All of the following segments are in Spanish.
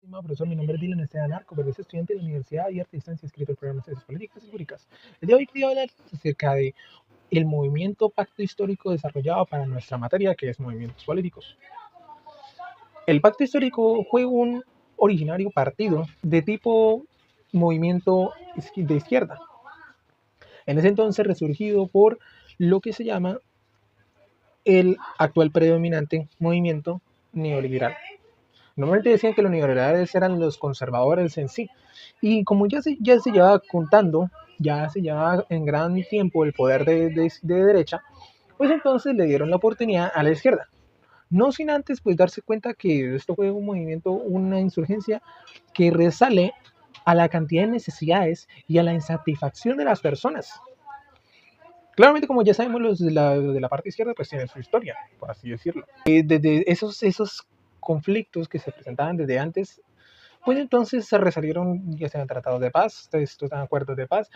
Estimado profesor, mi nombre es Dylan Esteban Arco, pero es estudiante de la Universidad Abierta a Distancia, inscrito al programa de Ciencias Políticas y Jurídicas. El día de hoy quería hablar acerca de el movimiento pacto histórico desarrollado para nuestra materia, que es movimientos políticos. El pacto histórico fue un originario partido de tipo movimiento de izquierda, en ese entonces resurgido por lo que se llama el actual predominante movimiento neoliberal. Normalmente decían que los neoliberales eran los conservadores en sí. Y como ya se llevaba contando, ya se llevaba en gran tiempo el poder de derecha, pues entonces le dieron la oportunidad a la izquierda. No sin antes pues darse cuenta que esto fue un movimiento, una insurgencia que resale a la cantidad de necesidades y a la insatisfacción de las personas. Claramente, como ya sabemos, los de la parte izquierda pues tienen su historia, por así decirlo. Desde esos conflictos que se presentaban desde antes, pues entonces se resalieron ya sean tratados de paz, estos acuerdos de paz,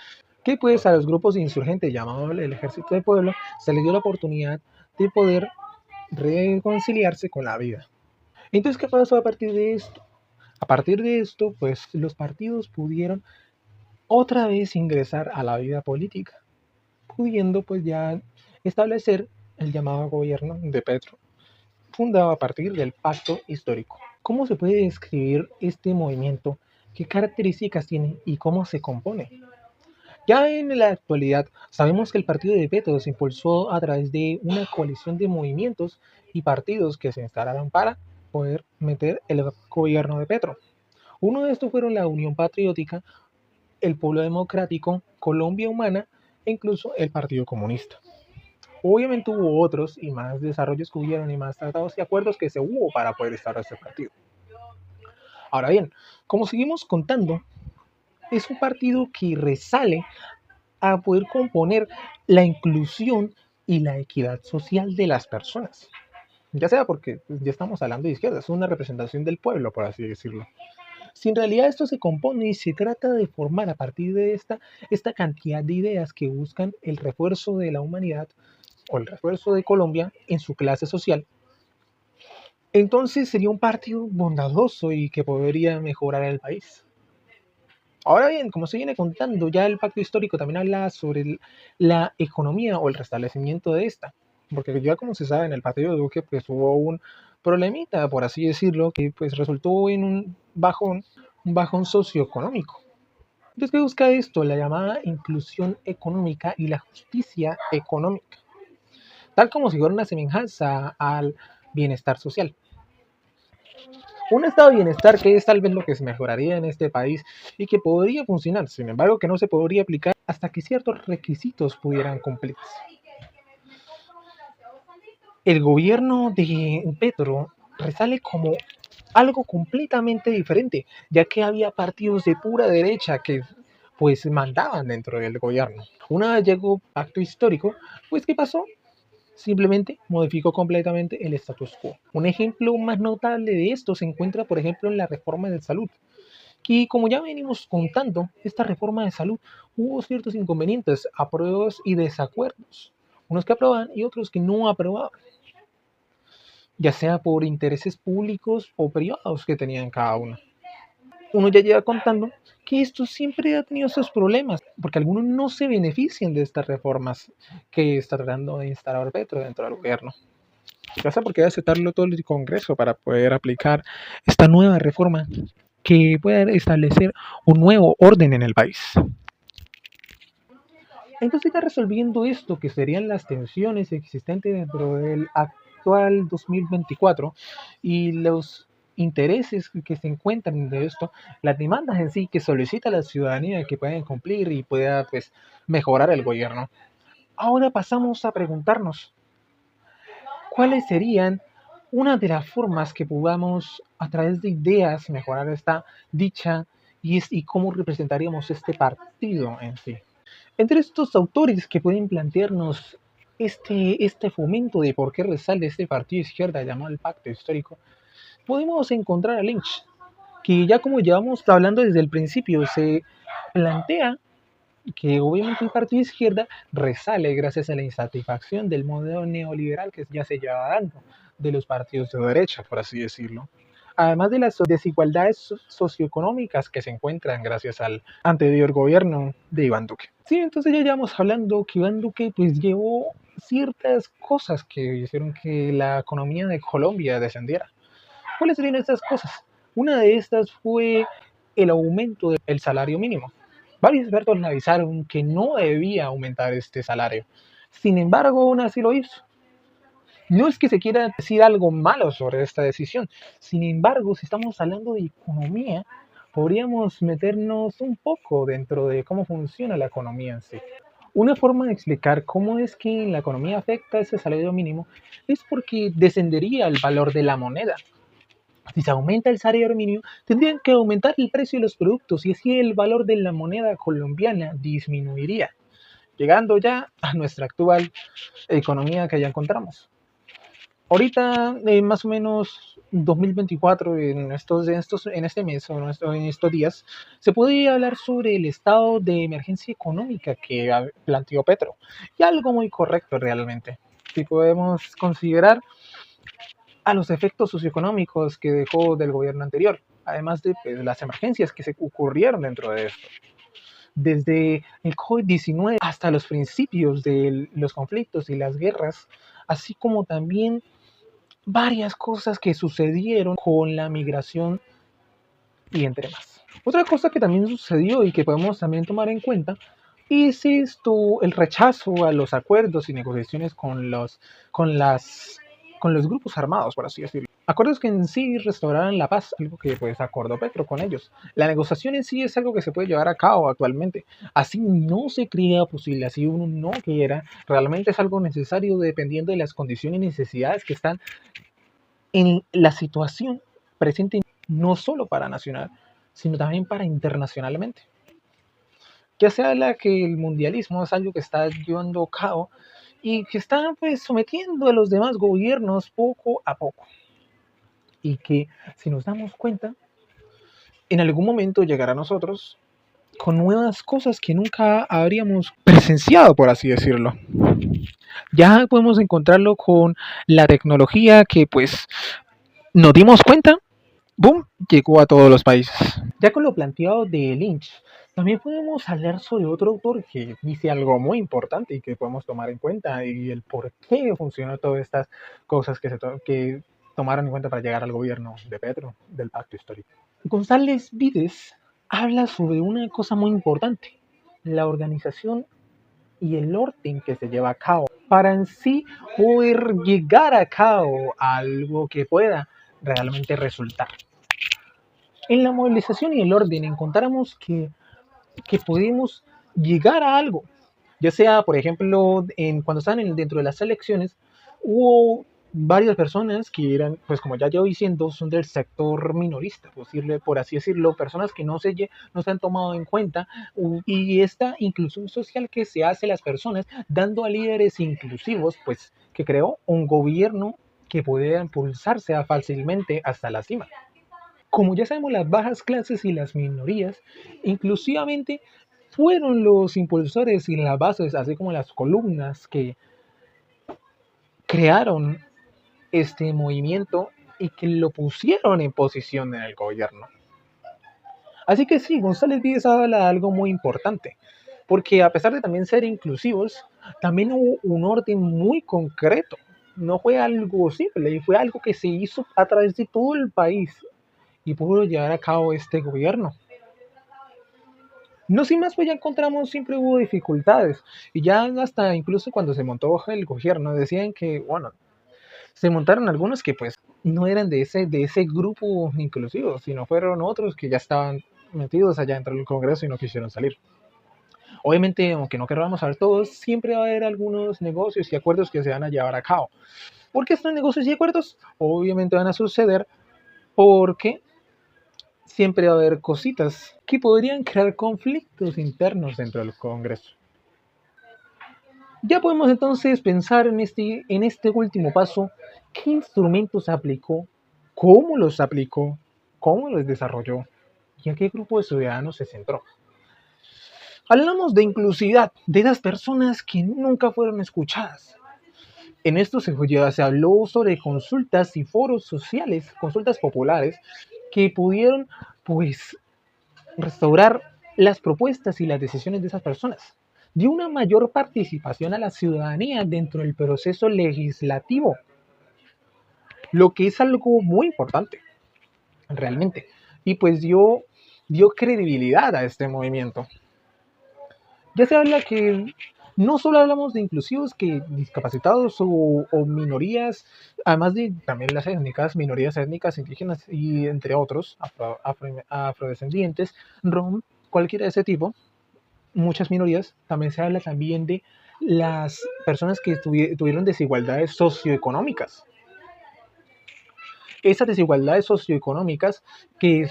que pues a los grupos insurgentes llamados el Ejército del Pueblo se les dio la oportunidad de poder reconciliarse con la vida. Entonces, ¿qué pasó a partir de esto? A partir de esto, pues los partidos pudieron otra vez ingresar a la vida política, pudiendo pues ya establecer el llamado gobierno de Petro, fundado a partir del pacto histórico. ¿Cómo se puede describir este movimiento? ¿Qué características tiene y cómo se compone? Ya en la actualidad sabemos que el partido de Petro se impulsó a través de una coalición de movimientos y partidos que se instalaron para poder meter el gobierno de Petro. Uno de estos fueron la Unión Patriótica, el Pueblo Democrático, Colombia Humana e incluso el Partido Comunista. Obviamente hubo otros y más desarrollos que hubieron y más tratados y acuerdos que se hubo para poder establecer este partido. Ahora bien, como seguimos contando, es un partido que resale a poder componer la inclusión y la equidad social de las personas. Ya sea porque ya estamos hablando de izquierda, es una representación del pueblo, por así decirlo. Si en realidad esto se compone y se trata de formar a partir de esta cantidad de ideas que buscan el refuerzo de la humanidad o el refuerzo de Colombia en su clase social, entonces sería un partido bondadoso y que podría mejorar el país. Ahora bien, como se viene contando, ya el pacto histórico también habla sobre la economía o el restablecimiento de esta. Porque ya como se sabe en el partido de Duque pues hubo un problemita, por así decirlo, que pues resultó en un bajón socioeconómico. Entonces, ¿qué busca esto? La llamada inclusión económica y la justicia económica, tal como si fuera una semejanza al bienestar social. Un estado de bienestar que es tal vez lo que se mejoraría en este país y que podría funcionar, sin embargo que no se podría aplicar hasta que ciertos requisitos pudieran cumplirse. El gobierno de Petro resale como algo completamente diferente, ya que había partidos de pura derecha que pues mandaban dentro del gobierno. Una vez llegó pacto histórico, pues ¿qué pasó? Simplemente modificó completamente el status quo. Un ejemplo más notable de esto se encuentra, por ejemplo, en la reforma de salud, que como ya venimos contando, esta reforma de salud hubo ciertos inconvenientes, apruebos y desacuerdos, unos que aprobaban y otros que no aprobaban, ya sea por intereses públicos o privados que tenían cada uno. Uno ya lleva contando que esto siempre ha tenido sus problemas, porque algunos no se benefician de estas reformas que está tratando de instalar Petro dentro del gobierno. Ya sea porque debe aceptarlo todo el Congreso para poder aplicar esta nueva reforma que pueda establecer un nuevo orden en el país. Entonces ya resolviendo esto, que serían las tensiones existentes dentro del actual 2024 y los intereses que se encuentran de esto, las demandas en sí que solicita la ciudadanía que puedan cumplir y pueda pues mejorar el gobierno. Ahora pasamos a preguntarnos, ¿cuáles serían una de las formas que podamos a través de ideas mejorar esta dicha y cómo representaríamos este partido en sí? Entre estos autores que pueden plantearnos este fomento de por qué resale este partido de izquierda llamado el Pacto Histórico, podemos encontrar a Lynch, que ya como llevamos hablando desde el principio, se plantea que obviamente el partido de izquierda resale gracias a la insatisfacción del modelo neoliberal que ya se lleva dando de los partidos de derecha, por así decirlo. además de las desigualdades socioeconómicas que se encuentran gracias al anterior gobierno de Iván Duque. Sí, entonces ya llevamos hablando que Iván Duque pues llevó ciertas cosas que hicieron que la economía de Colombia descendiera. ¿Cuáles serían estas cosas? Una de estas fue el aumento del salario mínimo. Varios expertos avisaron que no debía aumentar este salario. Sin embargo, aún así lo hizo. No es que se quiera decir algo malo sobre esta decisión. Sin embargo, si estamos hablando de economía, podríamos meternos un poco dentro de cómo funciona la economía en sí. Una forma de explicar cómo es que la economía afecta ese salario mínimo es porque descendería el valor de la moneda. Si se aumenta el salario mínimo, tendrían que aumentar el precio de los productos y así el valor de la moneda colombiana disminuiría, llegando ya a nuestra actual economía que ya encontramos. Ahorita, más o menos 2024, en este mes o en estos días, se podría hablar sobre el estado de emergencia económica que planteó Petro. Y algo muy correcto realmente. Si podemos considerar a los efectos socioeconómicos que dejó del gobierno anterior, además de pues, las emergencias que se ocurrieron dentro de esto. Desde el COVID-19 hasta los principios de los conflictos y las guerras, así como también varias cosas que sucedieron con la migración y entre más. Otra cosa que también sucedió y que podemos también tomar en cuenta es esto, el rechazo a los acuerdos y negociaciones con, las, con los grupos armados, por así decirlo. Acuerdos que en sí restauraran la paz, algo que pues acordó Petro con ellos. La negociación en sí es algo que se puede llevar a cabo actualmente. Así no se crea posible, así uno no quiera, realmente es algo necesario dependiendo de las condiciones y necesidades que están en la situación presente, no solo para nacional, sino también para internacionalmente. Ya se habla que el mundialismo es algo que está llevando a cabo y que está pues sometiendo a los demás gobiernos poco a poco. Y que si nos damos cuenta, en algún momento llegará a nosotros con nuevas cosas que nunca habríamos presenciado, por así decirlo. Ya podemos encontrarlo con la tecnología que pues nos dimos cuenta, boom, llegó a todos los países. Ya con lo planteado de Lynch, también podemos hablar sobre otro autor que dice algo muy importante y que podemos tomar en cuenta y el por qué funcionó todas estas cosas que tomaron en cuenta para llegar al gobierno de Petro, del pacto histórico. González Vides habla sobre una cosa muy importante, la organización y el orden que se lleva a cabo para en sí poder llegar a cabo a algo que pueda realmente resultar. En la movilización y el orden encontramos que podemos llegar a algo, ya sea, por ejemplo, cuando estaban dentro de las elecciones, hubo varias personas que eran, pues como ya llevo diciendo, son del sector minorista, por así decirlo, personas que no se han tomado en cuenta, y esta inclusión social que se hace a las personas, dando a líderes inclusivos, pues que creó un gobierno que pudiera impulsarse fácilmente hasta la cima. Como ya sabemos, las bajas clases y las minorías, inclusivamente, fueron los impulsores y las bases, así como las columnas que crearon este movimiento y que lo pusieron en posición en el gobierno. Así que sí, González Díez habla de algo muy importante, porque a pesar de también ser inclusivos, también hubo un orden muy concreto. No fue algo simple, fue algo que se hizo a través de todo el país y pudo llevar a cabo este gobierno. No sin más, pues ya encontramos, siempre hubo dificultades. Y ya hasta incluso cuando se montó el gobierno, decían que, bueno, se montaron algunos que pues no eran de ese grupo inclusivo, sino fueron otros que ya estaban metidos allá dentro del Congreso y no quisieron salir. Obviamente, aunque no queramos saber todos, siempre va a haber algunos negocios y acuerdos que se van a llevar a cabo. ¿Por qué estos negocios y acuerdos? Obviamente van a suceder porque siempre va a haber cositas que podrían crear conflictos internos dentro del Congreso. Ya podemos entonces pensar en este último paso, qué instrumentos aplicó, cómo los desarrolló y a qué grupo de ciudadanos se centró. Hablamos de inclusividad, de las personas que nunca fueron escuchadas, En esto se habló sobre consultas y foros sociales, consultas populares, que pudieron pues restaurar las propuestas y las decisiones de esas personas. Dio una mayor participación a la ciudadanía dentro del proceso legislativo, lo que es algo muy importante, realmente. Y pues dio credibilidad a este movimiento. Ya se habla que no solo hablamos de inclusivos, que discapacitados o minorías, además de también las étnicas, minorías étnicas, indígenas y entre otros, afrodescendientes, rom, cualquiera de ese tipo, muchas minorías. También se habla también de las personas que tuvieron desigualdades socioeconómicas. Esas desigualdades socioeconómicas que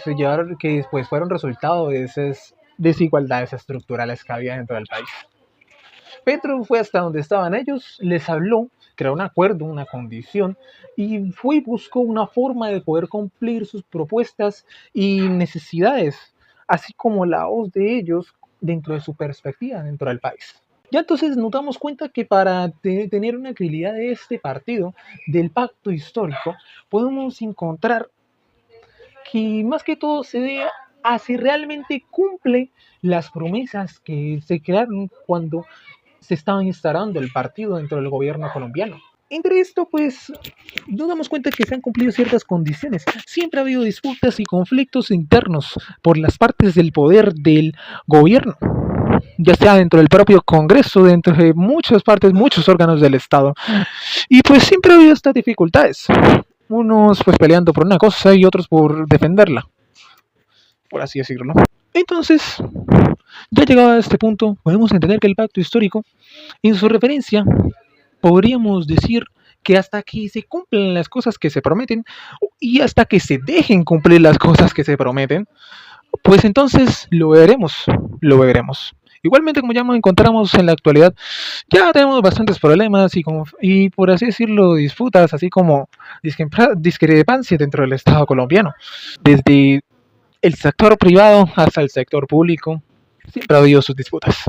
después fueron resultado de esas desigualdades estructurales que había dentro del país. Petro fue hasta donde estaban ellos, les habló, creó un acuerdo, una condición, y fue y buscó una forma de poder cumplir sus propuestas y necesidades, así como la voz de ellos dentro de su perspectiva dentro del país. Ya entonces nos damos cuenta que para tener una credibilidad de este partido, del pacto histórico, podemos encontrar que más que todo se debe a si realmente cumple las promesas que se crearon cuando se estaba instalando el partido dentro del gobierno colombiano. Entre esto, pues, nos damos cuenta que se han cumplido ciertas condiciones. Siempre ha habido disputas y conflictos internos por las partes del poder del gobierno, ya sea dentro del propio Congreso, dentro de muchas partes, muchos órganos del Estado. Y pues siempre ha habido estas dificultades. Unos pues peleando por una cosa y otros por defenderla, por así decirlo. Entonces, ya llegado a este punto, podemos entender que el pacto histórico, en su referencia, podríamos decir que hasta que se cumplen las cosas que se prometen y hasta que se dejen cumplir las cosas que se prometen, pues entonces lo veremos, lo veremos. Igualmente, como ya nos encontramos en la actualidad, ya tenemos bastantes problemas y por así decirlo, disputas, así como discrepancias dentro del Estado colombiano. Desde el sector privado hasta el sector público, siempre ha habido sus disputas.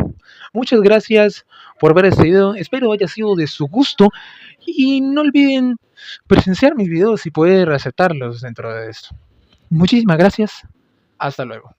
Muchas gracias por ver este video, espero haya sido de su gusto y no olviden presenciar mis videos y poder aceptarlos dentro de esto. Muchísimas gracias, hasta luego.